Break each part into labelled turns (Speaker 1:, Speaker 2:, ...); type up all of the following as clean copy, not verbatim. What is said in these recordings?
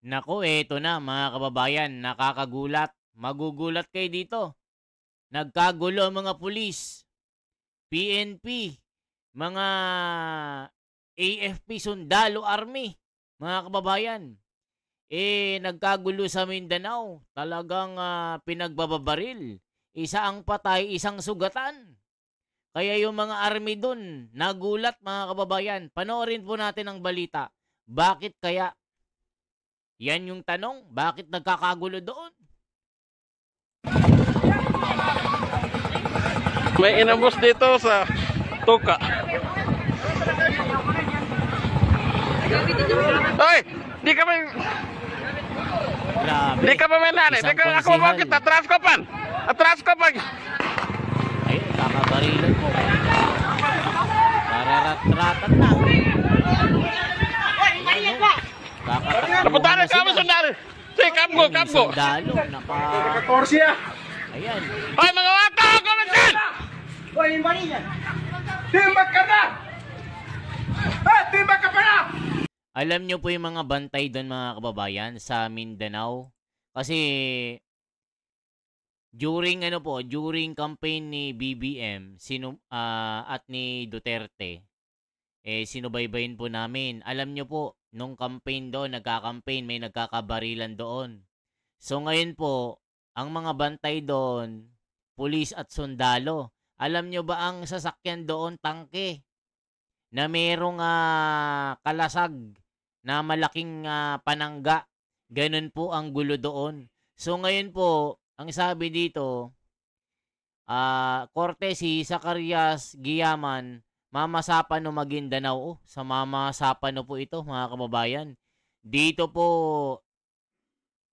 Speaker 1: Naku, eto na mga kababayan, nakakagulat. Magugulat kayo dito. Nagkagulo ang mga pulis, PNP, mga AFP, Sundalo, Army, mga kababayan. Nagkagulo sa Mindanao. Talagang pinagbababaril. Isa ang patay, isang sugatan. Kaya yung mga army dun, nagulat mga kababayan. Panoorin po natin ang balita. Bakit kaya? Yan yung tanong. Bakit nagkakagulo doon?
Speaker 2: May inambos dito sa Tuka. Hoy! Di ka may...
Speaker 1: Grabe.
Speaker 2: Di ka pa may nani. Di
Speaker 1: Isang
Speaker 2: ka ako
Speaker 1: konsehal.
Speaker 2: bakit. Atras ko pan. Atras ko pan.
Speaker 1: Ayun, kakabarilan po. Nararat-ratan na. Ayan, no?
Speaker 2: Naputaran ka mo sundalo. Sige, kamgo, kamgo.
Speaker 1: Sundalo, naka...
Speaker 3: 14 ah!
Speaker 1: Ayan.
Speaker 2: Hoy, mga wata! Kumansan!
Speaker 3: Hoy, yung bali yan! Timbak ka na! Timbak ka pa na!
Speaker 1: Alam nyo po yung mga bantay doon mga kababayan sa Mindanao. Kasi during during campaign ni BBM at ni Duterte, sinubaybayin po namin. Alam nyo po, nung campaign doon, nagka-campaign, may nagkakabarilan doon. So ngayon po, ang mga bantay doon, pulis at sundalo. Alam nyo ba ang sasakyan doon, tangke, na merong kalasag na malaking panangga. Ganun po ang gulo doon. So ngayon po, ang sabi dito, Korte si Zacarias Giyaman, Mama Sapano Maguindanao. Sa Mama Sapano po ito, mga kababayan. Dito po,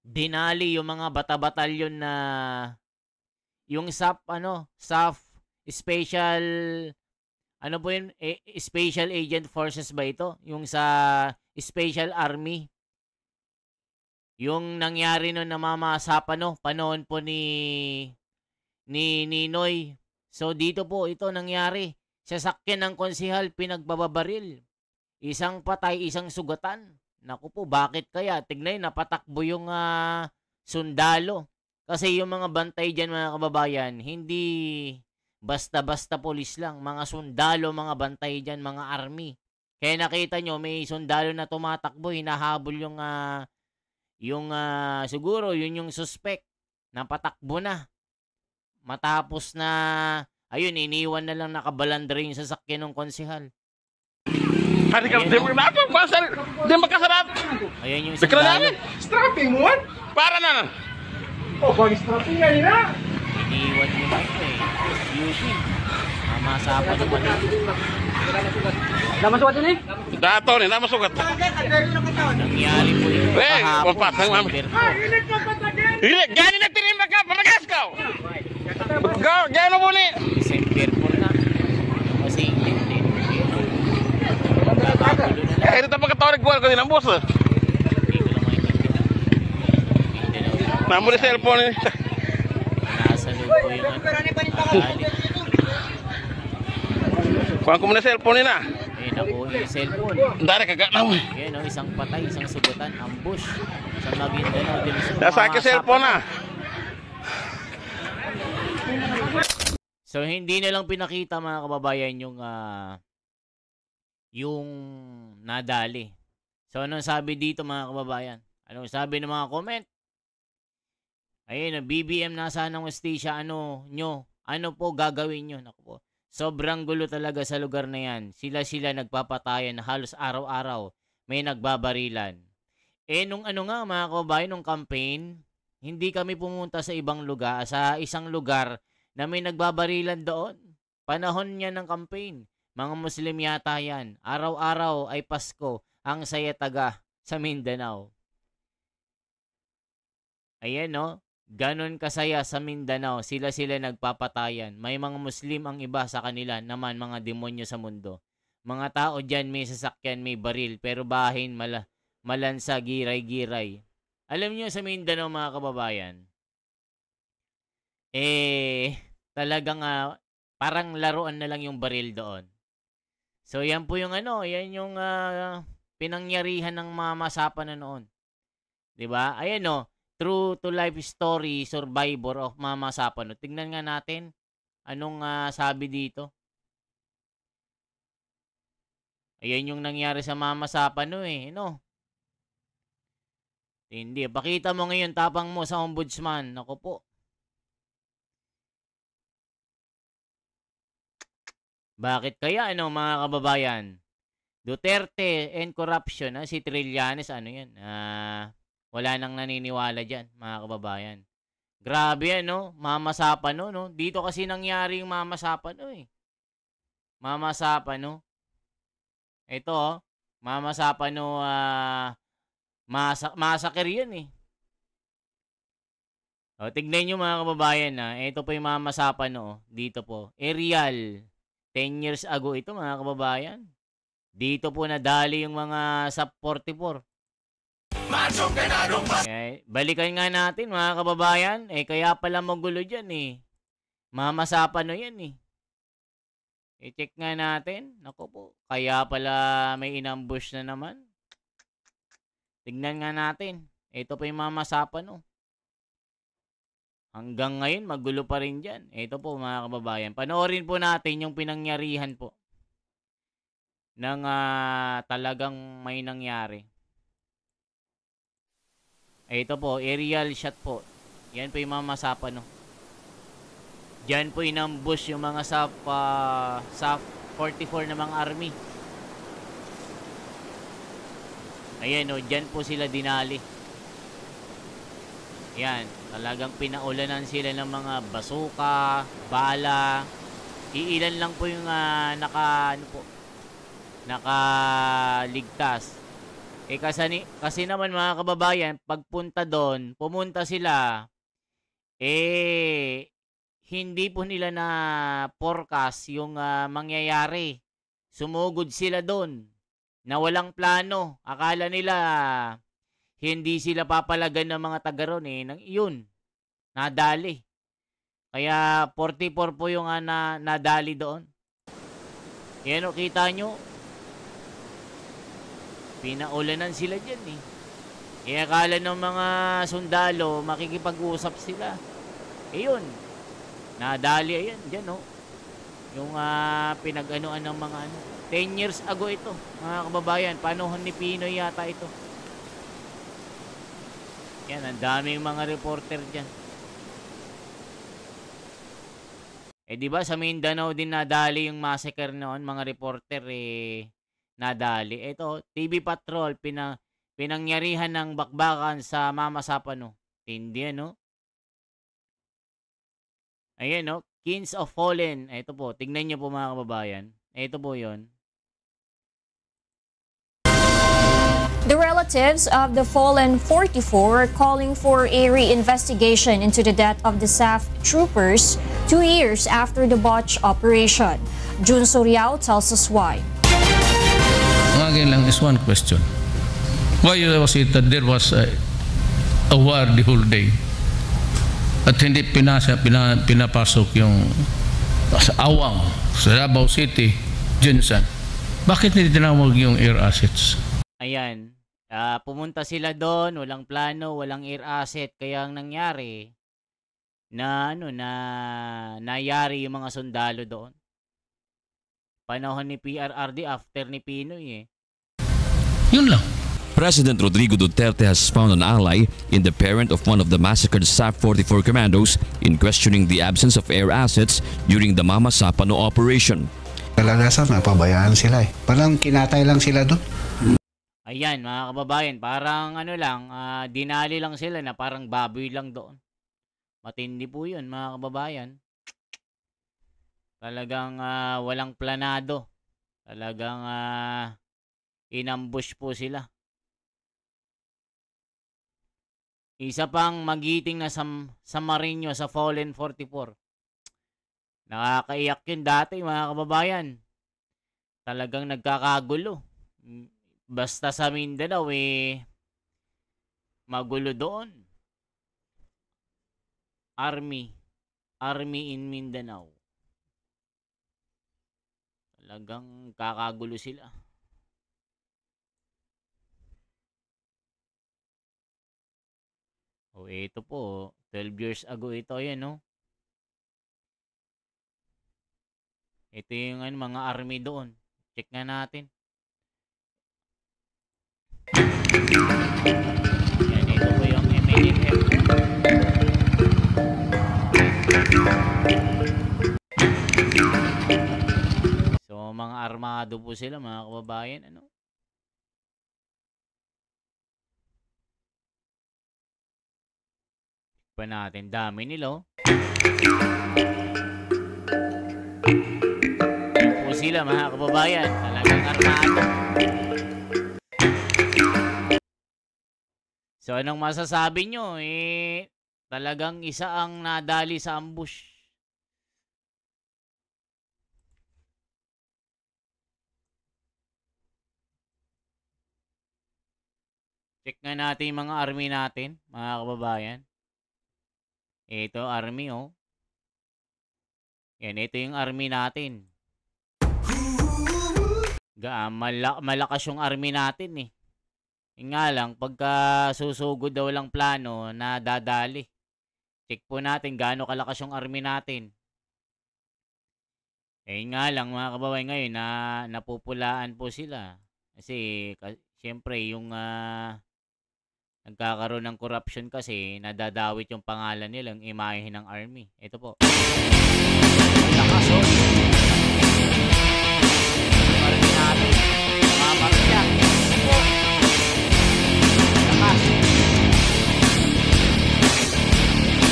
Speaker 1: dinali yung mga bata-batalyon na yung SAF Special po yun? Special Agent Forces ba ito? Yung sa Special Army. Yung nangyari nun na Mama Sapano, panahon po ni Ninoy. So dito po ito nangyari. Sasakyan ng konsehal, pinagbababaril. Isang patay, isang sugatan. Naku po, bakit kaya? Tignan, napatakbo yung sundalo. Kasi yung mga bantay dyan mga kababayan, hindi basta-basta polis lang. Mga sundalo, mga bantay dyan, mga army. Kaya nakita nyo, may sundalo na tumatakbo, hinahabol siguro, yun yung suspect. Napatakbo na. Matapos na, ayun, iniwan na lang nakabalandra yung sasakyan ng konsehal.
Speaker 2: Hari ka, di mo na ako. Di makasarap.
Speaker 1: Ayan yung
Speaker 2: Bikla
Speaker 1: sundalo.
Speaker 2: namin.
Speaker 3: Strapping mo man!
Speaker 2: Para na.
Speaker 3: Oh, pag strapping nga nila!
Speaker 1: Iniwan yung SUV. Masapa naman.
Speaker 3: Namasukat yun eh?
Speaker 2: Dato ni, namasukat.
Speaker 1: Nangyari po ito kahapon.
Speaker 2: Pasang mami. Hindi, gani na tinimba ka. Pamagas ka. Gano mo ni.
Speaker 1: December 4 na. Kasi hindi. Nagkakagulo na lang.
Speaker 2: Ito tapos katawag ko din ang boss.
Speaker 1: Hindi ko lang maintindihan.
Speaker 2: Namo ni cellphone ni.
Speaker 1: Nasa loob po yung alit.
Speaker 2: Kuha ko muna cellphone ni na.
Speaker 1: Nakuha yung cellphone.
Speaker 2: Dari kagak na mo.
Speaker 1: Yan o, isang patay, isang sugutan, ambush. Sa Maguindanao din.
Speaker 2: Nasa akin cellphone na.
Speaker 1: So hindi na lang pinakita mga kababayan yung nadali. So anong sabi dito mga kababayan? Anong sabi ng mga comment? Ayun, BBM nasa ng Westisya, ano po gagawin nyo? Naku po. Sobrang gulo talaga sa lugar na yan. Sila nagpapatayan halos araw-araw. May nagbabarilan. Nung mga kababayan, nung campaign, hindi kami pumunta sa ibang lugar, sa isang lugar na may nagbabarilan doon. Panahon niya ng campaign. Mga Muslim yata yan. Araw-araw ay Pasko. Ang saya taga sa Mindanao. Ayan no. Ganon kasaya sa Mindanao. Sila nagpapatayan. May mga Muslim ang iba sa kanila naman mga demonyo sa mundo. Mga tao dyan may sasakyan, may baril. Pero bahin malansa, giray-giray. Alam nyo sa Mindanao mga kababayan, talagang parang laruan na lang yung baril doon. So yan po yung yan yung pinangyarihan ng Mama Sapano na noon. 'Di ba? Ayan oh, true to life story, survivor of Mama Sapano. Tingnan nga natin anong sabi dito. Ayan yung nangyari sa Mama Sapano eh, no? Hindi. Pakita mo ngayon tapang mo sa ombudsman. Nako po. Bakit kaya ano mga kababayan? Duterte and corruption, si Trillanes, ano yan? Wala nang naniniwala dyan, mga kababayan. Grabe yan, no? Mama Sapano, no? Dito kasi nangyari yung Mama Sapano, eh. Mama Sapano. Ito, oh. Mama Sapano, massacre yun, eh. O, tignan nyo mga kababayan, ito po yung Mama Sapano, oh. Dito po. Aerial. 10 years ago ito, mga kababayan. Dito po nadali yung mga SAP 44. Okay. Balikan nga natin mga kababayan. Kaya pala magulo dyan eh. Mama Sapano yan eh. I-check nga natin. Naku po. Kaya pala may inambush na naman. Tignan nga natin. Ito po yung Mama Sapano. Hanggang ngayon magulo pa rin dyan. Ito po mga kababayan. Panoorin po natin yung pinangyarihan po ng talagang may nangyari. Ito po, aerial shot po. Yan po yung Mama Sapano. Diyan po inambush yung mga sa 44 na mga army. Ayan o, dyan po sila dinali. Yan, talagang pinaulanan sila ng mga basuka, bala. Iilan lang po yung nakaligtas. Kasi naman mga kababayan, pagpunta doon, pumunta sila, hindi po nila na forecast yung mangyayari. Sumugod sila doon na walang plano. Akala nila hindi sila papalagan ng mga taga ron yun, nadali. Kaya 44 po yung nadali doon. Yan o, kita nyo. Pinaulanan sila dyan eh. Akala ng mga sundalo, makikipag-usap sila. Yun. Nadali, ayan, dyan o. Yung pinag-anuan ng mga 10 years ago ito, mga kababayan. Panahon ni Pinoy yata ito. Yan, ang daming mga reporter dyan. Di ba sa Mindanao din nadali yung massacre noon, mga reporter nadali. Ito, TV Patrol, pinangyarihan ng bakbakan sa Mama Sapano. Hindi, no? Ayan, no? Kings of Fallen. Ito po, tignan nyo po mga kababayan. Ito po yon.
Speaker 4: The relatives of the fallen 44 are calling for a reinvestigation into the death of the SAF troopers 2 years after the botched operation. Jun Soriao tells us why.
Speaker 5: Ang akin lang is one question. Why was it that there was a war the whole day? At hindi pinapasok yung sa Awang, sa Davao City, Jensen. Bakit hindi tinawag yung air assets?
Speaker 1: Ayan, pumunta sila doon, walang plano, walang air asset, kaya ang nangyari nayari yung mga sundalo doon. Panahon ni PRRD after ni Pinoy
Speaker 5: Yun lang.
Speaker 6: President Rodrigo Duterte has found an ally in the parent of one of the massacred SAF 44 commandos in questioning the absence of air assets during the Mama Sapano operation.
Speaker 7: Talaga sa napabayaan sila Parang kinatay lang sila doon.
Speaker 1: Ayan mga kababayan, parang dinali lang sila na parang baboy lang doon. Matindi po yun mga kababayan. Talagang walang planado. Talagang inambush po sila. Isa pang magiting na sa Marino sa Fallen 44. Nakakaiyak yun dati mga kababayan. Talagang nagkakagulo. Basta sa Mindanao magulo doon. Army in Mindanao. Talagang kakagulo sila. So, ito po, 12 years ago ito, ayan, no? Ito yung mga army doon. Check nga natin. Yan, ito po yung MNFF. So, mga armado po sila, mga kababayan, ano? Pa natin, dami nila, oh. Yan po sila, mga kababayan, talagang armado. So, anong masasabi nyo? Talagang isa ang nadali sa ambush. Check nga natin yung mga army natin, mga kababayan. Ito, army, oh. Yan, ito yung army natin. Malakas yung army natin, eh. Yung nga lang, pagka susugod daw lang plano na dadali. Check po natin gaano kalakas yung army natin. Nga lang, mga kababayan, ngayon na napupulaan po sila. Kasi, siyempre, yung nagkakaroon ng corruption kasi, nadadawit yung pangalan nilang imahe ng army. Ito po. Lakas, oh. Yung army natin. Mamarcha. Ito po. Lakas.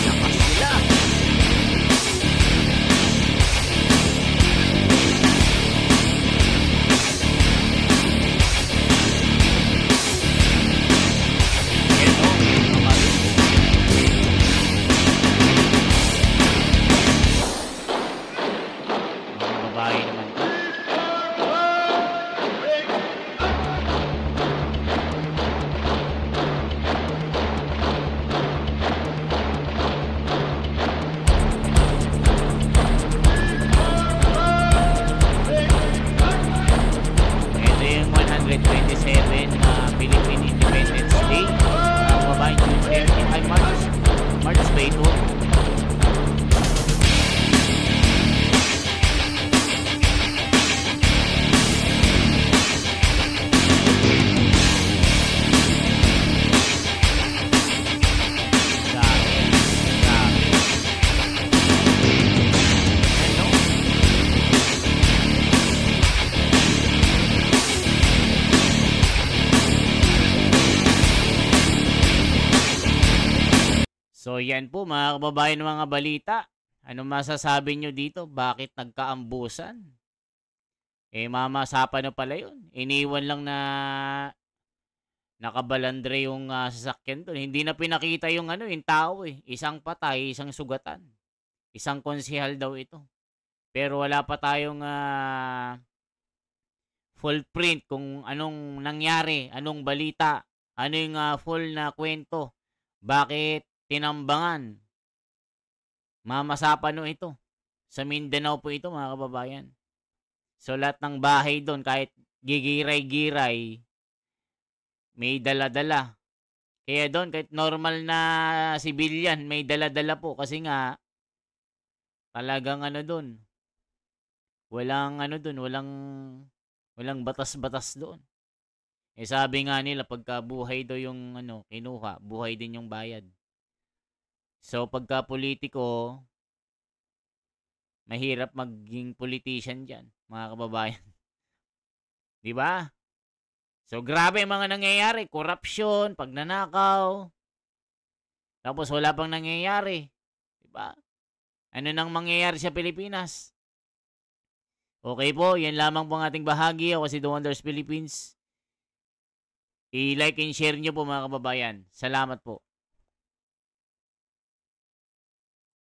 Speaker 1: Lakas sila. So yan po mga kababayan ng mga balita. Ano masasabi nyo dito? Bakit nagkaambusan? Mamasapan na pala yun. Iniwan lang na nakabalandre yung sasakyan doon. Hindi na pinakita yung yung tao eh. Isang patay, isang sugatan. Isang konsehal daw ito. Pero wala pa tayong full print kung anong nangyari, anong balita, ano yung full na kwento. Bakit tinambangan? Mamasapan no ito. Sa Mindanao po ito mga kababayan. So lahat ng bahay doon kahit gigiray-giray may dala-dala. Kaya doon kahit normal na civilian may dala-dala po kasi nga talagang doon. Walang doon, walang batas-batas doon. Sabi nga nila pagka buhay daw yung kinuha, buhay din yung bayad. So pagka politiko, mahirap maging politician diyan, mga kababayan. 'Di ba? So grabe ang mga nangyayari, corruption, pagnanakaw. Tapos wala pang nangyayari, 'di ba? Ano nang mangyayari sa Pilipinas? Okay po, yan lamang po ang ating bahagi. Ako si The Wonders Philippines. I-like and share nyo po mga kababayan. Salamat po.